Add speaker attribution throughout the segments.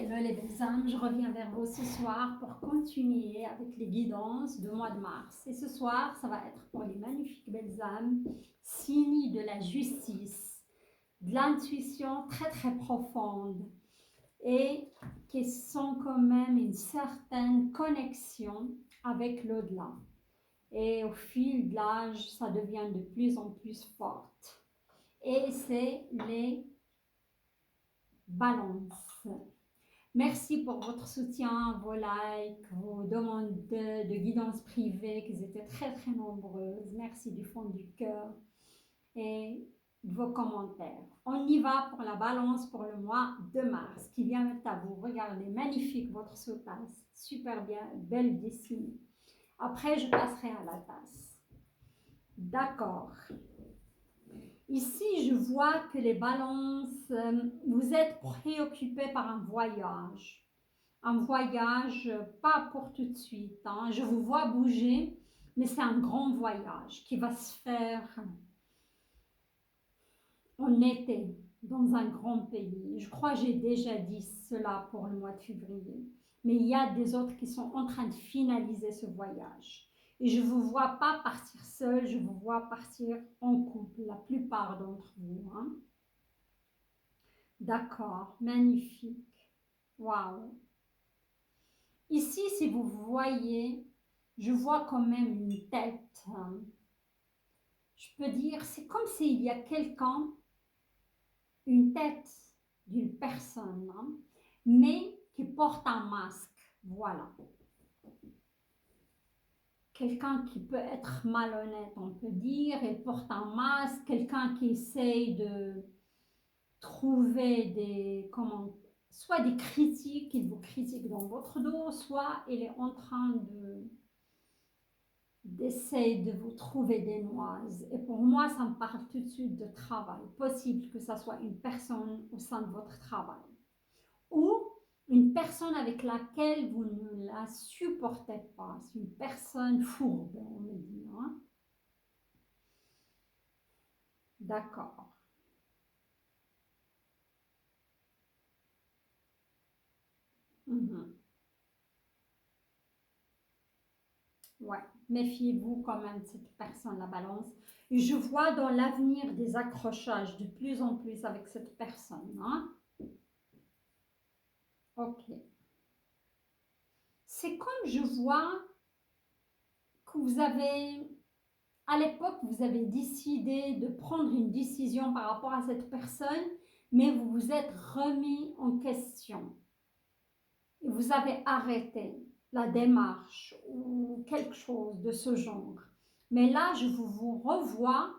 Speaker 1: Hello les belles âmes, je reviens vers vous ce soir pour continuer avec les guidances du mois de mars. Et ce soir, ça va être pour les magnifiques belles âmes, signes de la justice, de l'intuition très très profonde et qui sont quand même une certaine connexion avec l'au-delà. Et au fil de l'âge, ça devient de plus en plus forte. Et c'est les balances. Merci pour votre soutien, vos likes, vos demandes de guidance privée, qui étaient très très nombreuses. Merci du fond du cœur et de vos commentaires. On y va pour la balance pour le mois de mars qui vient à vous. Regardez, magnifique votre sous-tasse, super bien, belle dessinée. Après, je passerai à la tasse. D'accord. Ici, je vois que les balances, vous êtes préoccupés par un voyage. Un voyage, pas pour tout de suite. Hein. Je vous vois bouger, mais c'est un grand voyage qui va se faire en été, dans un grand pays. Je crois que j'ai déjà dit cela pour le mois de février. Mais il y a des autres qui sont en train de finaliser ce voyage. Et je ne vous vois pas partir seul, je vous vois partir en couple, la plupart d'entre vous. Hein. D'accord, magnifique. Waouh. Ici, si vous voyez, je vois quand même une tête. Hein. Je peux dire, c'est comme s'il y a quelqu'un, une tête d'une personne, hein, mais qui porte un masque. Voilà. Quelqu'un qui peut être malhonnête, on peut dire, et porte un masque. Quelqu'un qui essaye de trouver des, comment, soit des critiques, il vous critique dans votre dos, soit il est en train d'essayer de vous trouver des noises. Et pour moi, ça me parle tout de suite de travail. Possible que ça soit une personne au sein de votre travail. Ou une personne avec laquelle vous ne la supportez pas. C'est une personne fourbe, on me dit. Hein? D'accord. Mhm. Ouais, méfiez-vous quand même de cette personne, la balance. Et je vois dans l'avenir des accrochages de plus en plus avec cette personne. Hein? Ok. C'est comme je vois que vous avez, à l'époque, vous avez décidé de prendre une décision par rapport à cette personne, mais vous vous êtes remis en question. Et vous avez arrêté la démarche ou quelque chose de ce genre. Mais là, je vous revois.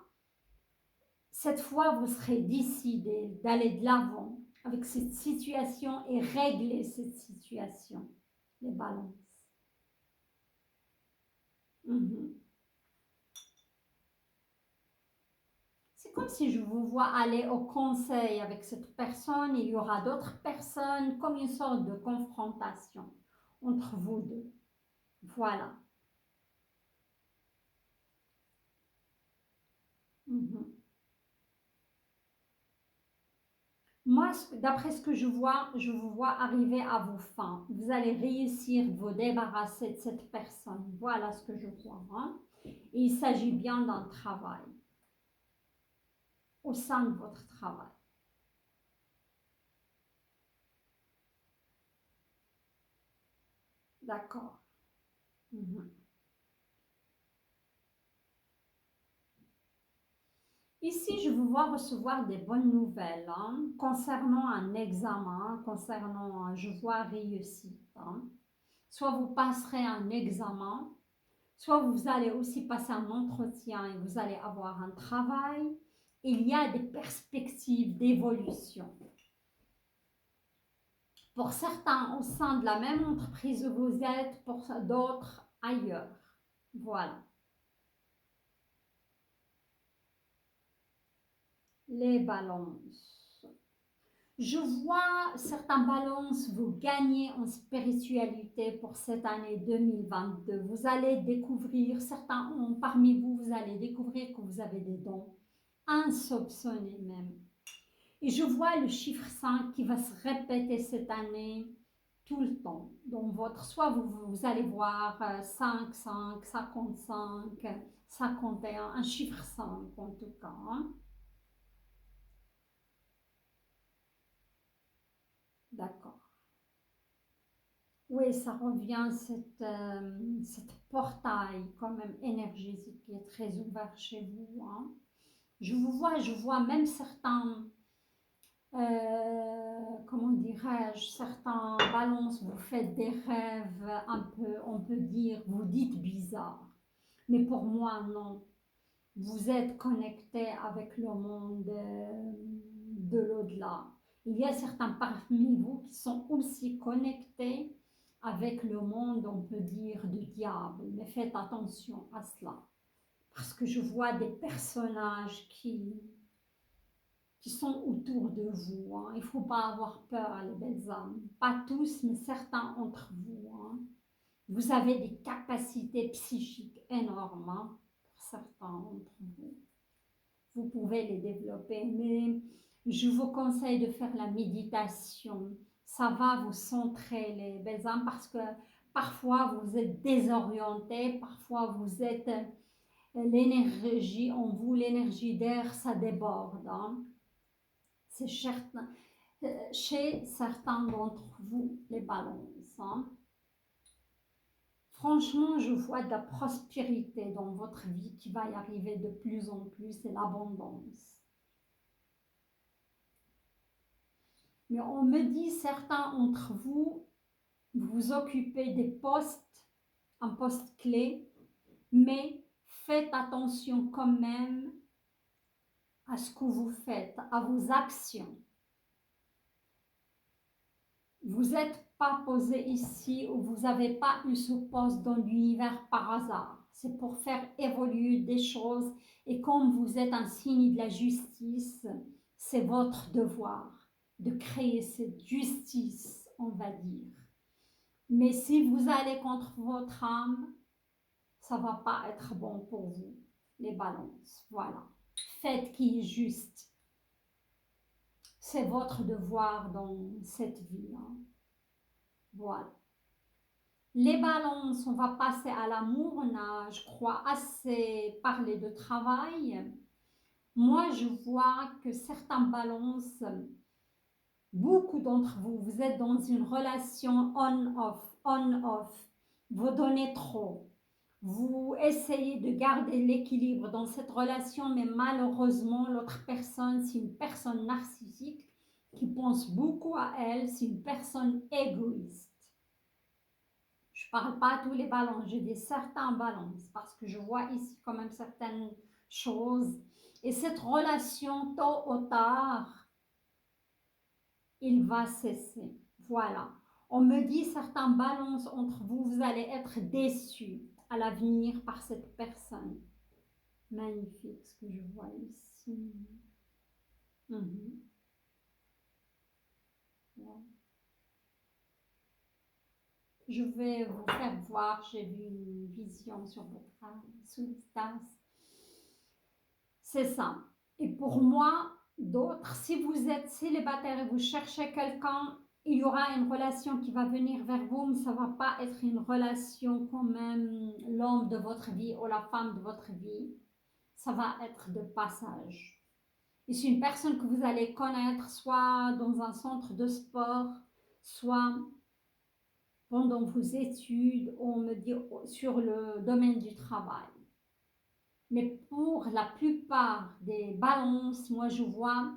Speaker 1: Cette fois, vous serez décidé d'aller de l'avant avec cette situation et régler cette situation. Les balances. Mhm. C'est comme si je vous vois aller au conseil avec cette personne, il y aura d'autres personnes, comme une sorte de confrontation entre vous deux. Voilà. Mhm. Moi, d'après ce que je vous vois arriver à vos fins. Vous allez réussir de vous débarrasser de cette personne. Voilà ce que je vois. Hein. Et il s'agit bien d'un travail, au sein de votre travail. D'accord. Mhm. Ici, je vous vois recevoir des bonnes nouvelles hein, concernant un examen, concernant, je vois réussite. Hein. Soit vous passerez un examen, soit vous allez aussi passer un entretien et vous allez avoir un travail. Il y a des perspectives d'évolution. Pour certains au sein de la même entreprise où vous êtes, pour d'autres ailleurs. Voilà. Les balances. Je vois certains balances vous gagner en spiritualité pour cette année 2022. Vous allez découvrir, certains parmi vous, vous allez découvrir que vous avez des dons insoupçonnés même. Et je vois le chiffre 5 qui va se répéter cette année tout le temps. Donc, soit vous allez voir 5, 5, 55, 51, un chiffre 5 en tout cas. Hein. D'accord. Oui, ça revient, cette portail quand même énergétique qui est très ouvert chez vous. Hein. Je vois même certains, comment dirais-je, certains balances, vous faites des rêves un peu, on peut dire, vous dites bizarre. Mais pour moi, non. Vous êtes connecté avec le monde de l'au-delà. Il y a certains parmi vous qui sont aussi connectés avec le monde, on peut dire, du diable. Mais faites attention à cela. Parce que je vois des personnages qui sont autour de vous. Hein. Il ne faut pas avoir peur, les belles âmes. Pas tous, mais certains d'entre vous. Hein. Vous avez des capacités psychiques énormes hein, pour certains d'entre vous. Vous pouvez les développer, mais je vous conseille de faire la méditation. Ça va vous centrer, les belles âmes, parce que parfois vous êtes désorienté, parfois vous êtes l'énergie en vous, l'énergie d'air, ça déborde. Hein. C'est certain, chez certains d'entre vous, les balances. Hein. Franchement, je vois de la prospérité dans votre vie qui va y arriver de plus en plus et l'abondance. Mais on me dit, certains d'entre vous, vous occupez des postes, un poste clé, mais faites attention quand même à ce que vous faites, à vos actions. Vous n'êtes pas posé ici ou vous n'avez pas eu ce poste dans l'univers par hasard. C'est pour faire évoluer des choses et comme vous êtes un signe de la justice, c'est votre devoir de créer cette justice, on va dire. Mais si vous allez contre votre âme, ça ne va pas être bon pour vous, les balances. Voilà. Faites qui est juste. C'est votre devoir dans cette vie. Hein. Voilà. Les balances, on va passer à l'amour. On a, je crois, assez parlé de travail. Moi, je vois que certains balances, beaucoup d'entre vous, vous êtes dans une relation on-off, on-off. Vous donnez trop. Vous essayez de garder l'équilibre dans cette relation, mais malheureusement, l'autre personne, c'est une personne narcissique qui pense beaucoup à elle, c'est une personne égoïste. Je ne parle pas à tous les balances, j'ai des certains balances parce que je vois ici quand même certaines choses. Et cette relation, tôt ou tard, il va cesser. Voilà. On me dit certains balances entre vous, vous allez être déçus à l'avenir par cette personne. Magnifique ce que je vois ici. Mhm. Ouais. Je vais vous faire voir, j'ai vu une vision sur votre sous-tasse. C'est ça. Et pour moi, d'autres, si vous êtes célibataire et vous cherchez quelqu'un, il y aura une relation qui va venir vers vous, mais ça ne va pas être une relation quand même l'homme de votre vie ou la femme de votre vie. Ça va être de passage. Et c'est une personne que vous allez connaître soit dans un centre de sport, soit pendant vos études, on me dit sur le domaine du travail. Mais pour la plupart des balances, moi je vois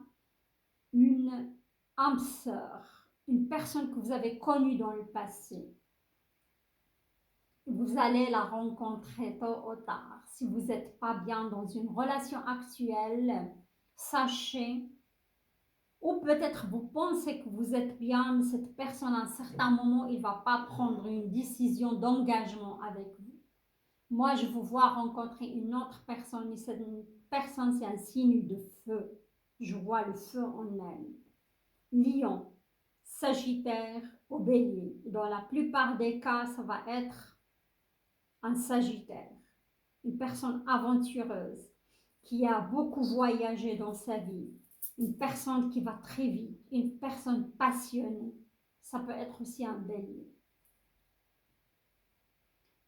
Speaker 1: une âme sœur, une personne que vous avez connue dans le passé. Vous allez la rencontrer tôt ou tard. Si vous n'êtes pas bien dans une relation actuelle, sachez, ou peut-être vous pensez que vous êtes bien, mais cette personne à un certain moment, il ne va pas prendre une décision d'engagement avec vous. Moi, je vous vois rencontrer une autre personne, et cette personne, c'est un signe de feu. Je vois le feu en elle. Lion, Sagittaire ou Bélier. Dans la plupart des cas, ça va être un Sagittaire. Une personne aventureuse qui a beaucoup voyagé dans sa vie. une personne qui va très vite, une personne passionnée. Ça peut être aussi un bélier.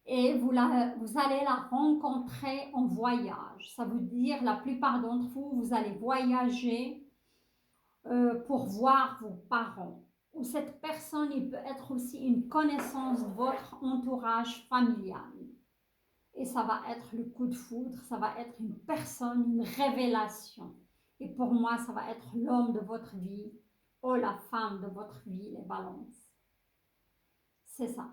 Speaker 1: Et vous allez la rencontrer en voyage. Ça veut dire, la plupart d'entre vous, vous allez voyager pour voir vos parents. Ou cette personne, il peut être aussi une connaissance de votre entourage familial. Et ça va être le coup de foudre, ça va être une personne, une révélation. Et pour moi, ça va être l'homme de votre vie ou la femme de votre vie, les balances. C'est ça.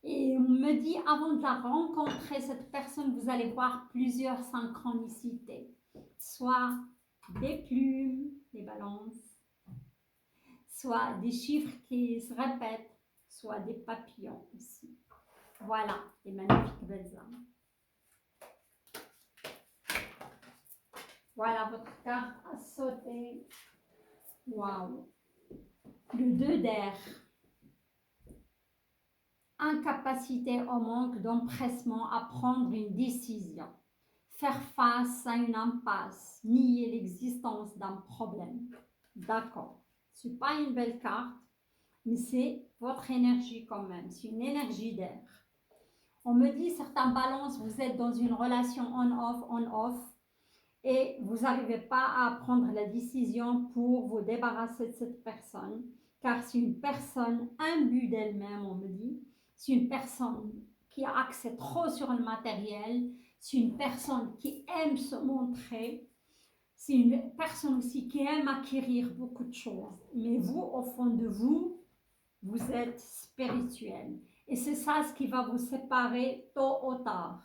Speaker 1: Et on me dit, avant de la rencontrer, cette personne, vous allez voir plusieurs synchronicités. Soit des plumes, les balances, soit des chiffres qui se répètent, soit des papillons aussi. Voilà, les magnifiques belles âmes. Voilà, votre carte a sauté. Waouh. Le 2 d'air. Incapacité au manque d'empressement à prendre une décision. Faire face à une impasse. Nier l'existence d'un problème. D'accord. Ce n'est pas une belle carte, mais c'est votre énergie quand même. C'est une énergie d'air. On me dit, certains balances, vous êtes dans une relation on-off, et vous n'arrivez pas à prendre la décision pour vous débarrasser de cette personne, car c'est une personne imbue d'elle-même, on me dit. C'est une personne qui a accès trop sur le matériel, c'est une personne qui aime se montrer, c'est une personne aussi qui aime acquérir beaucoup de choses. Mais vous, au fond de vous, vous êtes spirituel. Et c'est ça ce qui va vous séparer tôt ou tard.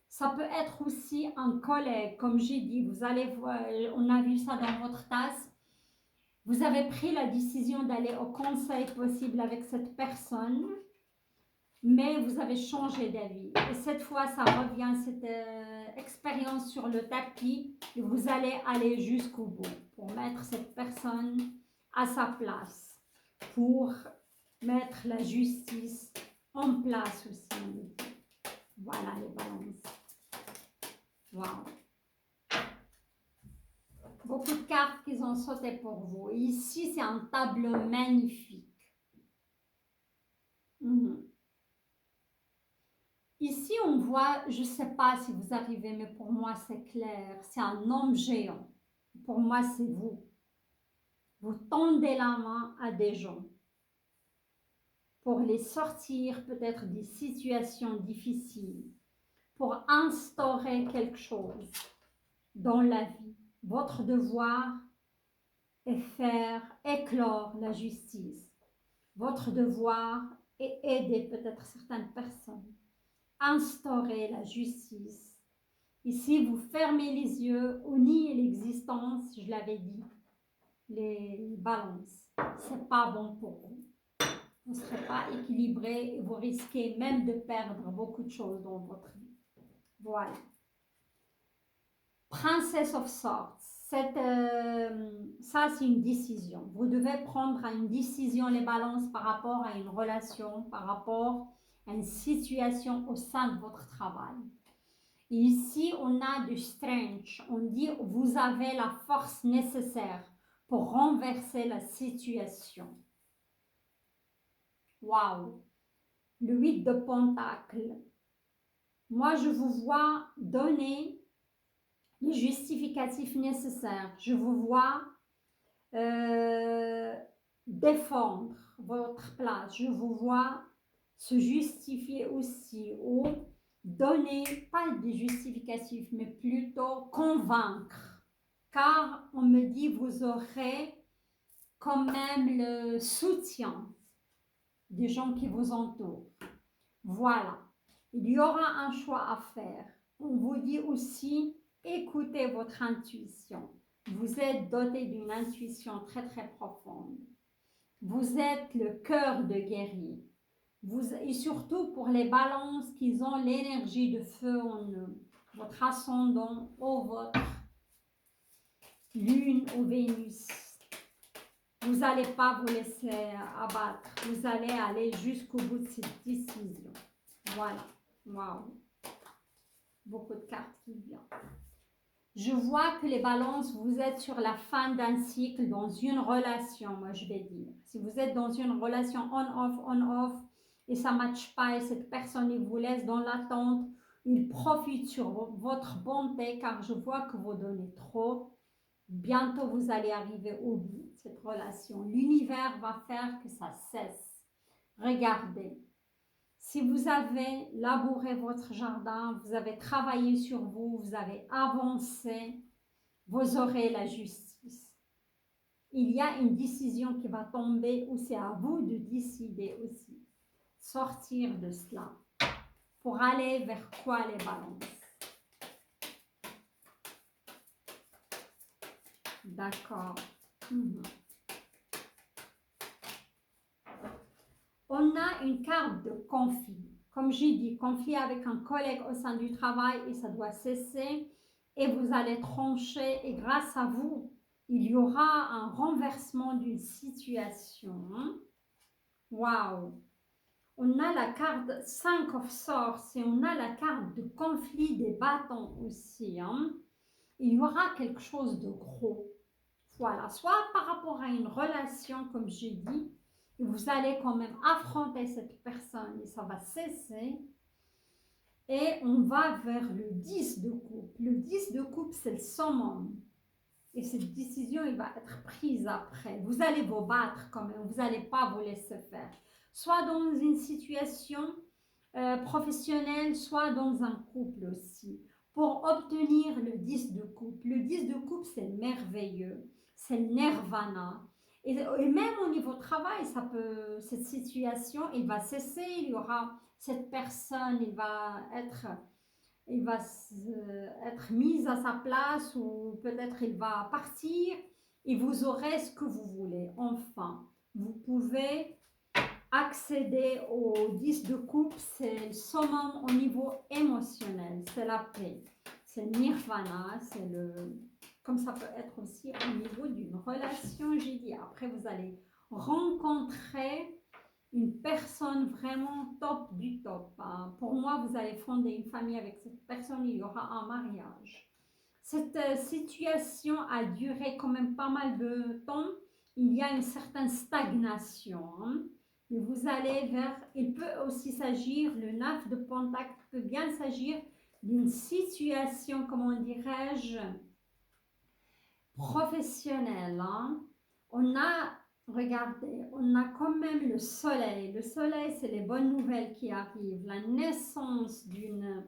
Speaker 1: Ça peut être aussi un collègue, comme j'ai dit, vous allez voir, on a vu ça dans votre tasse. Vous avez pris la décision d'aller au conseil possible avec cette personne, mais vous avez changé d'avis. Et cette fois, ça revient, cette expérience sur le tapis, et vous allez aller jusqu'au bout pour mettre cette personne à sa place, pour mettre la justice en place aussi. Voilà les balances. Wow. Beaucoup de cartes qui ont sauté pour vous. Et ici, c'est un tableau magnifique. Ici, on voit, je ne sais pas si vous arrivez, mais pour moi, c'est clair. C'est un homme géant. Pour moi, c'est vous. Vous tendez la main à des gens pour les sortir peut-être des situations difficiles, pour instaurer quelque chose dans la vie. Votre devoir est faire éclore la justice. Votre devoir est aider peut-être certaines personnes, instaurer la justice. Ici, vous fermez les yeux, on nie l'existence, je l'avais dit, les balances. C'est pas bon pour vous. Vous ne serez pas équilibré et vous risquez même de perdre beaucoup de choses dans votre vie. Voilà. Princess of Swords. Ça, c'est une décision. Vous devez prendre une décision, les balances, par rapport à une relation, par rapport à une situation au sein de votre travail. Et ici, on a du strength. On dit, vous avez la force nécessaire pour renverser la situation. Waouh! Le 8 de Pentacles. Moi, je vous vois donner les justificatifs nécessaires. Je vous vois défendre votre place. Je vous vois se justifier aussi ou donner, pas des justificatifs, mais plutôt convaincre. Car on me dit, vous aurez quand même le soutien des gens qui vous entourent. Voilà. Il y aura un choix à faire. On vous dit aussi, écoutez votre intuition. Vous êtes doté d'une intuition très très profonde. Vous êtes le cœur de guerrier. Et surtout pour les balances qui ont l'énergie de feu en eux. Votre ascendant ou votre lune ou Vénus. Vous n'allez pas vous laisser abattre. Vous allez aller jusqu'au bout de cette décision. Voilà. Waouh. Beaucoup de cartes qui viennent. Je vois que les balances, vous êtes sur la fin d'un cycle dans une relation, moi je vais dire. Si vous êtes dans une relation on-off, et ça ne matche pas et cette personne il vous laisse dans l'attente, il profite sur votre bonté car je vois que vous donnez trop. Bientôt vous allez arriver au bout de cette relation. L'univers va faire que ça cesse. Regardez. Si vous avez labouré votre jardin, vous avez travaillé sur vous, vous avez avancé, vous aurez la justice. Il y a une décision qui va tomber ou c'est à vous de décider aussi. Sortir de cela. Pour aller vers quoi les balances? D'accord. On a une carte de conflit. Comme j'ai dit, conflit avec un collègue au sein du travail et ça doit cesser. Et vous allez trancher et grâce à vous, il y aura un renversement d'une situation. Waouh! On a la carte 5 of Swords et on a la carte de conflit des bâtons aussi. Il y aura quelque chose de gros. Voilà, soit par rapport à une relation, comme j'ai dit, et vous allez quand même affronter cette personne et ça va cesser. Et on va vers le 10 de coupe. Le 10 de coupe, c'est le summum. Et cette décision, elle va être prise après. Vous allez vous battre quand même, vous n'allez pas vous laisser faire. Soit dans une situation professionnelle, soit dans un couple aussi. Pour obtenir le 10 de coupe. Le 10 de coupe, c'est merveilleux. C'est le nirvana. Et même au niveau travail, cette situation, il va cesser. Il y aura cette personne, il va être mise à sa place ou peut-être il va partir et vous aurez ce que vous voulez. Enfin, vous pouvez accéder au 10 de coupe, c'est le summum au niveau émotionnel, c'est la paix, c'est le nirvana, c'est le... Comme ça peut être aussi au niveau d'une relation, j'ai dit. Après, vous allez rencontrer une personne vraiment top du top. Pour moi, vous allez fonder une famille avec cette personne, il y aura un mariage. Cette situation a duré quand même pas mal de temps. Il y a une certaine stagnation. Et vous allez vers... Il peut aussi s'agir, le 9 de Pentacle peut bien s'agir d'une situation, comment dirais-je, professionnelle. On a... Regardez, on a quand même le soleil. Le soleil, c'est les bonnes nouvelles qui arrivent, la naissance d'une,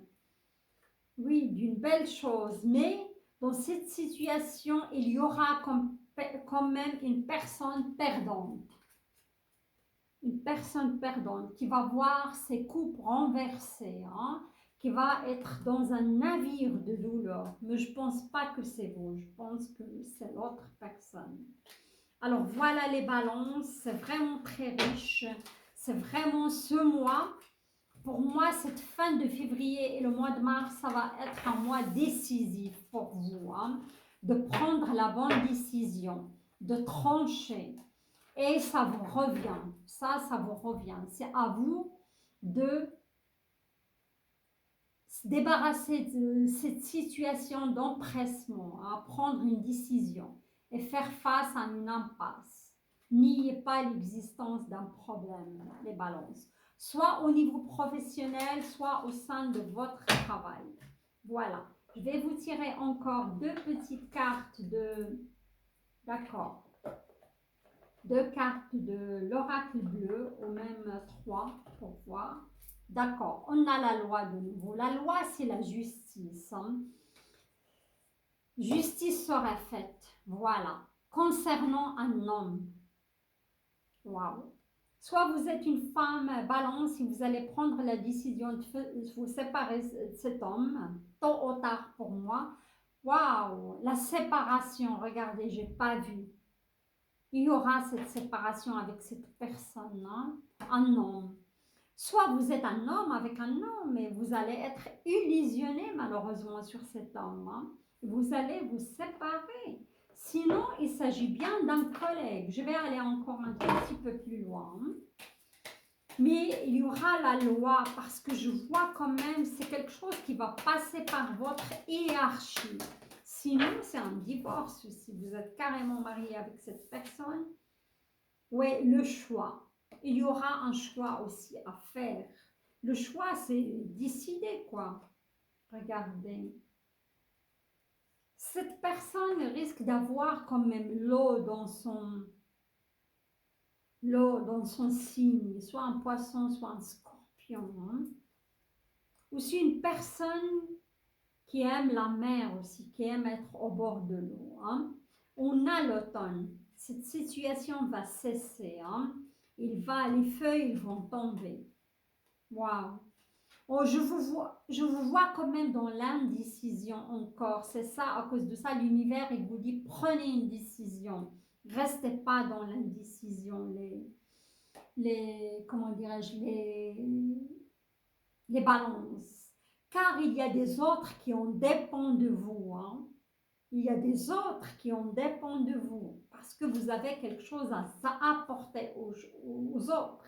Speaker 1: oui, d'une belle chose. Mais dans cette situation, il y aura quand même une personne perdante. Une personne perdante qui va voir ses coupes renversées, qui va être dans un navire de douleur. Mais je ne pense pas que c'est vous, je pense que c'est l'autre personne. Alors voilà les balances, c'est vraiment très riche, c'est vraiment ce mois. Pour moi, cette fin de février et le mois de mars, ça va être un mois décisif pour vous, de prendre la bonne décision, de trancher. Et ça vous revient, ça vous revient. C'est à vous de se débarrasser de cette situation d'empressement, à prendre une décision et faire face à une impasse. Niez pas l'existence d'un problème, les balances, soit au niveau professionnel, soit au sein de votre travail. Voilà, je vais vous tirer encore deux petites cartes de... D'accord. Deux cartes de l'oracle bleu, au même 3 pour voir. D'accord, on a la loi de nouveau. La loi, c'est la justice. Justice sera faite, voilà. Concernant un homme, waouh. Soit vous êtes une femme balance et vous allez prendre la décision de vous séparer de cet homme, tôt ou tard pour moi. Waouh, la séparation, regardez, j'ai pas vu. Il y aura cette séparation avec cette personne-là, un homme. Soit vous êtes un homme avec un homme, mais vous allez être illusionné malheureusement sur cet homme. Vous allez vous séparer. Sinon, il s'agit bien d'un collègue. Je vais aller encore un petit peu plus loin. Mais il y aura la loi parce que je vois quand même, c'est quelque chose qui va passer par votre hiérarchie. Sinon, c'est un divorce. Si vous êtes carrément marié avec cette personne, oui, le choix. Il y aura un choix aussi à faire. Le choix, c'est décider quoi. Regardez. Cette personne risque d'avoir quand même l'eau dans son signe, soit un poisson, soit un scorpion. Hein. Aussi une personne qui aime la mer aussi, qui aime être au bord de l'eau. Hein. On a l'automne. Cette situation va cesser. Hein. Les feuilles vont tomber. Waouh! Oh, je vous vois quand même dans l'indécision encore. C'est ça, à cause de ça, l'univers, il vous dit, prenez une décision. Restez pas dans l'indécision. Comment dirais-je, les balances. Car il y a des autres qui en dépendent de vous. Hein. Il y a des autres qui en dépendent de vous. Parce que vous avez quelque chose à apporter aux autres.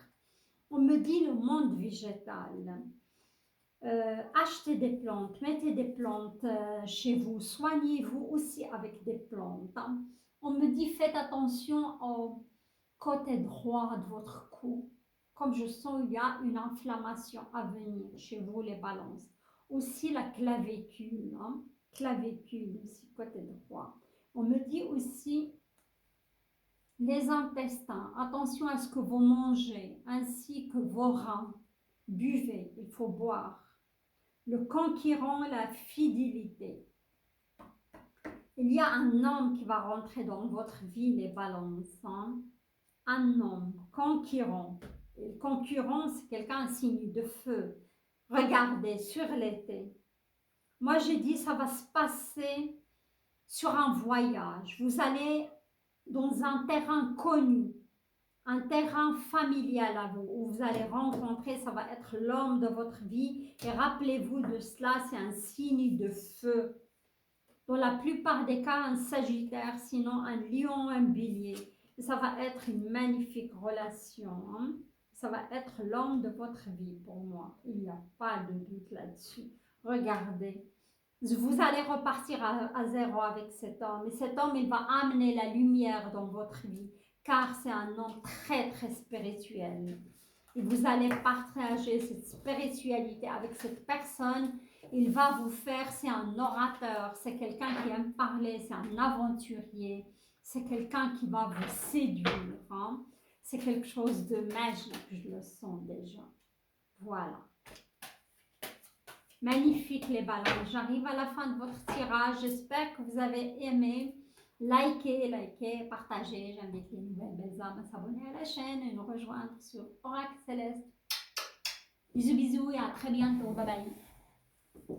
Speaker 1: On me dit le monde végétal. Achetez des plantes, mettez des plantes chez vous, soignez-vous aussi avec des plantes. Hein. On me dit faites attention au côté droit de votre cou. Comme je sens il y a une inflammation à venir chez vous les balances. Aussi la clavicule, hein. Clavicule aussi côté droit. On me dit aussi les intestins, attention à ce que vous mangez ainsi que vos reins. Buvez, il faut boire. Le conquérant, la fidélité. Il y a un homme qui va rentrer dans votre vie, les balances. Hein? Un homme conquérant. Et le concurrent, c'est quelqu'un, un signe de feu. Regardez, sur l'été. Moi, j'ai dit, ça va se passer sur un voyage. Vous allez dans un terrain connu, un terrain familial à vous, où vous allez rencontrer, ça va être l'homme de votre vie. Et rappelez-vous de cela, c'est un signe de feu. Dans la plupart des cas, un sagittaire, sinon un lion, un bélier. Et ça va être une magnifique relation. Hein? Ça va être l'homme de votre vie pour moi. Il n'y a pas de doute là-dessus. Regardez. Vous allez repartir à zéro avec cet homme. Et cet homme, il va amener la lumière dans votre vie. Car c'est un homme très, très spirituel. Et vous allez partager cette spiritualité avec cette personne. Il va vous faire, c'est un orateur, c'est quelqu'un qui aime parler, c'est un aventurier, c'est quelqu'un qui va vous séduire. Hein? C'est quelque chose de magique, je le sens déjà. Voilà. Magnifique les balances. J'arrive à la fin de votre tirage. J'espère que vous avez aimé. Likez, partagez. J'invite les nouvelles belles âmes à s'abonner à la chaîne et nous rejoindre sur Oracle Céleste. Bisous, bisous et à très bientôt. Bye bye.